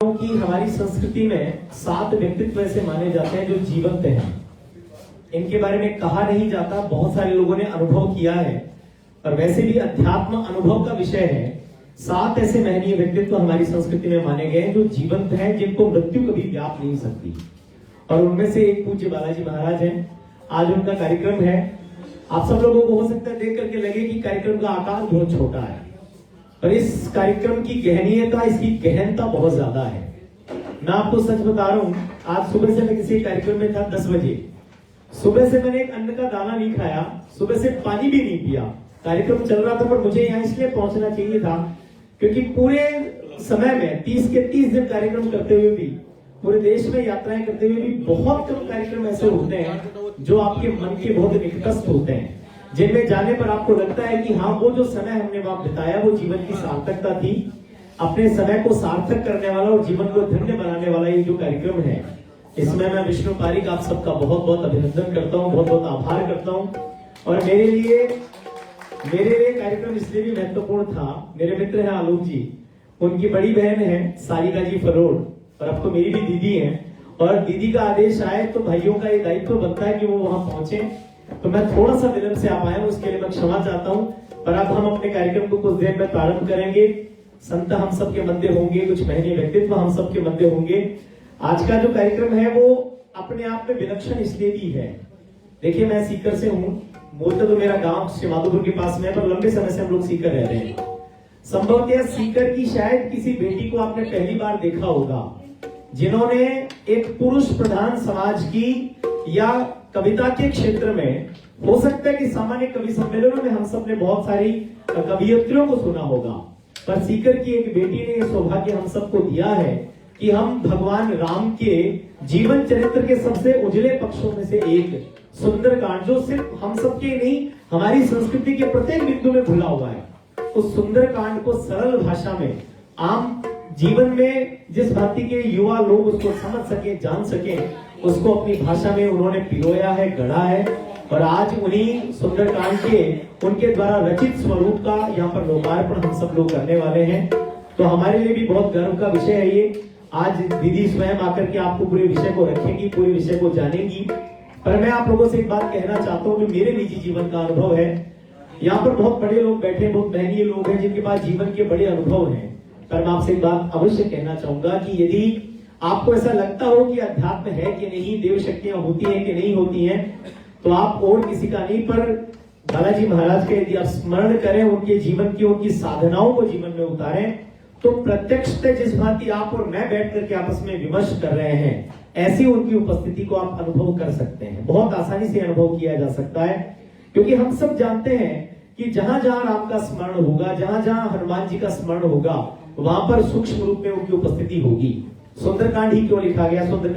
कि हमारी संस्कृति में 7 व्यक्तित्व ऐसे माने जाते हैं जो जीवंत हैं। इनके बारे में कहा नहीं जाता, बहुत सारे लोगों ने अनुभव किया है और वैसे भी अध्यात्म अनुभव का विषय है। 7 ऐसे महनीय व्यक्तित्व हमारी संस्कृति में माने गए हैं जो जीवंत हैं, जिनको मृत्यु कभी व्याप नहीं सकती। और उनमें से एक पूज्य बालाजी महाराज हैं। आज उनका कार्यक्रम है। आप सब लोगों को हो सकता है देख करके लगे कि कार्यक्रम का आकार बहुत छोटा है, और इस कार्यक्रम की गहनीयता, इसकी गहनता बहुत ज्यादा है। मैं आपको सच बता रहा हूं, आज सुबह से मैं किसी कार्यक्रम में था 10 बजे। सुबह से मैंने एक अन्न का दाना नहीं खाया, सुबह से पानी भी नहीं पिया। कार्यक्रम चल रहा था, पर मुझे यहाँ इसलिए पहुंचना चाहिए था क्योंकि पूरे समय में 30 के 30 दिन कार्यक्रम करते हुए भी, पूरे देश में यात्राएं करते हुए भी बहुत कम कार्यक्रम ऐसे होते हैं जो आपके मन के बहुत निकटस्थ होते हैं, जिनमें जाने पर आपको लगता है कि हाँ, वो जो समय हमने वहां बिताया वो जीवन की सार्थकता थी। अपने समय को सार्थक करने वाला और जीवन को धन्य बनाने वाला ये जो कार्यक्रम है, इसमें मैं विष्णु पारिक आप सबका बहुत बहुत अभिनंदन करता हूँ, बहुत बहुत आभार करता हूँ। और मेरे लिए कार्यक्रम इसलिए भी महत्वपूर्ण था। मेरे मित्र हैं आलोक जी, उनकी बड़ी बहन है सारिका जी फरोड़, और अब तो मेरी भी दीदी है। और दीदी का आदेश आए तो भाइयों का ये दायित्व बनता है कि वो वहां पहुंचे। तो मैं थोड़ा सा विलंब से आ पाया हूं, उसके लिए मैं क्षमा चाहता हूं। पर अब हम अपने कार्यक्रम को कुछ देर में प्रारंभ करेंगे। संत हम सबके मध्य होंगे, कुछ महनीय व्यक्तित्व हम सबके मध्य होंगे। आज का जो कार्यक्रम है वो अपने आप में विलक्षण इसलिए भी है। देखिए, मैं सीकर से हूँ। मूलतः तो मेरा गांव श्रीमाधोपुर के पास में है, पर लंबे समय से हम लोग सीकर रह रहे हैं। संभवतः सीकर की शायद किसी बेटी को आपने पहली बार देखा होगा जिन्होंने एक पुरुष प्रधान समाज की, या कविता के क्षेत्र में, हो सकता है कि सामान्य कवि सम्मेलनों में हम सब ने बहुत सारी कवियत्रियों को सुना होगा, पर सीकर की एक बेटी ने यह सौभाग्य हम सबको दिया है कि हम भगवान राम के जीवन चरित्र के सबसे उजले पक्षों में से एक सुंदरकांड, जो सिर्फ हम सबके नहीं, हमारी संस्कृति के प्रत्येक बिंदु में भुला हुआ है, उस सुंदरकांड को सरल भाषा में, आम जीवन में जिस भांति के युवा लोग उसको समझ सके, जान सके, उसको अपनी भाषा में उन्होंने पिरोया है, गढ़ा है। और आज उन्हीं सुंदरकांड के, उनके द्वारा रचित स्वरूप का यहाँ पर लोकार्पण हम सब लोग करने वाले हैं। तो हमारे लिए भी बहुत गर्व का विषय है ये। आज दीदी स्वयं आकर के आपको पूरे विषय को रखेंगी, पूरे विषय को जानेंगी। पर मैं आप लोगों से एक बात कहना चाहता हूँ, जो मेरे निजी जीवन का अनुभव है। यहाँ पर बहुत बड़े लोग बैठे, बहुत महनीय लोग हैं जिनके पास जीवन के बड़े अनुभव हैं। पर मैं आपसे एक बात अवश्य कहना चाहूंगा कि यदि आपको ऐसा लगता हो कि अध्यात्म है कि नहीं, देव शक्तियां होती हैं कि नहीं होती हैं, तो आप और किसी का नहीं, पर बालाजी महाराज का यदि आप स्मरण करें, उनके जीवन की, उनकी साधनाओं को जीवन में उतारें, तो प्रत्यक्षतः जिस भांति आप और मैं बैठ करके आपस में विमर्श कर रहे हैं, ऐसी उनकी उपस्थिति को आप अनुभव कर सकते हैं। बहुत आसानी से अनुभव किया जा सकता है, क्योंकि हम सब जानते हैं कि जहां जहां राम का स्मरण होगा, जहां जहां हनुमान जी का स्मरण होगा, वहां पर सूक्ष्म रूप में उनकी उपस्थिति होगी। सुंदरकांड ही क्यों लिखा गया? सुंदरकांड